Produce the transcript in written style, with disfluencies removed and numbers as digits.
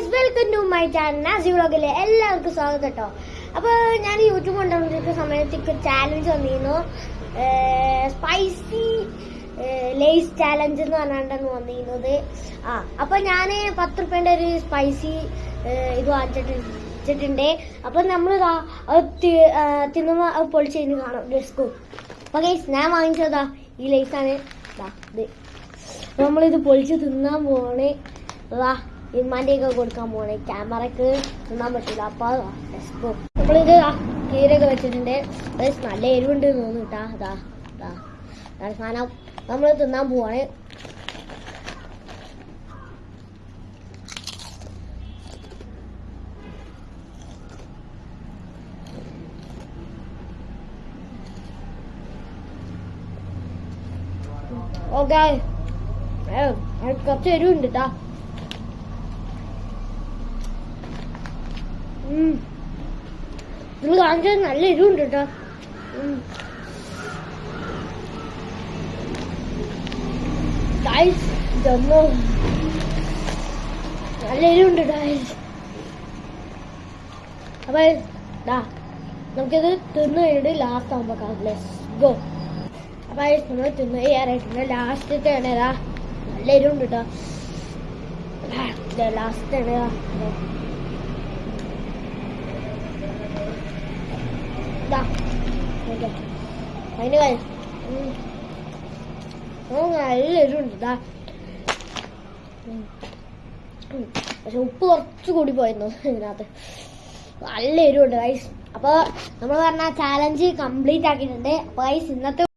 Guys, welcome to my channel Nasi വ്ളോഗിലെ എല്ലാവർക്കും സ്വാഗതം കേട്ടോ. അപ്പോൾ ഞാൻ യൂട്യൂബ് കൊണ്ടുവന്നിരിക്കുന്ന സമയത്തേക്ക് ചാലഞ്ച് വന്നിരുന്നു. സ്പൈസി ലേസ് ചാലഞ്ച് എന്ന് പറഞ്ഞാണ്ടാണ് വന്നിരുന്നത്. അപ്പോൾ ഞാൻ 10 രൂപേൻ്റെ ഒരു സ്പൈസി ഇത് വാങ്ങിച്ചിട്ടുണ്ട്. അപ്പോൾ നമ്മളിതാ തിന്നുമ്പോൾ അത് പൊളിച്ച് കഴിഞ്ഞ് കാണാം ഡെസ്കും. അപ്പോൾ ഗൈസ്, ഞാൻ വാങ്ങിച്ചതാ ഈ ലേസാണ്. ഇത് നമ്മളിത് പൊളിച്ച് തിന്നാൻ പോവാണ്. ഇമ്മാൻ്റെയൊക്കെ കൊടുക്കാൻ പോവാണ്. ക്യാമറക്ക് തിന്നാൻ പറ്റില്ല. അപ്പോൾ ഡെസ്കോ നമ്മളിത് കീരൊക്കെ വെച്ചിട്ടുണ്ട്. നല്ല എരിവുണ്ട് തോന്നുന്നു കേട്ടാ. അതാണ് സാധനം. നമ്മൾ തിന്നാൻ പോവാണ്. ഓക്കെ, കുറച്ച് എരിവുണ്ട് കേട്ടാ. നിങ്ങൾ കാണിച്ചത് നല്ല എരിവുണ്ട് കേട്ടോ. നല്ല എരിവുണ്ട് ഗൈസ്. അപ്പൊ നമുക്കിത് തിന്നു കഴിഞ്ഞിട്ട് ലാസ്റ്റ് ആകുമ്പോ കാണാം. ഗോ. അപ്പൊ നമ്മൾ തിന്നു ചെയ്യാറായിട്ടുണ്ട്. ലാസ്റ്റത്തെ ആണ് നല്ല എരിവുണ്ട് കേട്ടോ. ലാസ്റ്റ് ആണ് അതിന് നല്ല എരിവുണ്ട്. പക്ഷെ ഉപ്പ് കുറച്ച് കൂടി പോയിരുന്നു ഇതിനകത്ത്. നല്ല എരിവുണ്ട് ഗൈസ്. അപ്പോൾ നമ്മൾ പറഞ്ഞ ചാലഞ്ച് കംപ്ലീറ്റ് ആക്കിയിട്ടുണ്ട്. അപ്പോൾ ഗൈസ്, ഇന്നത്തെ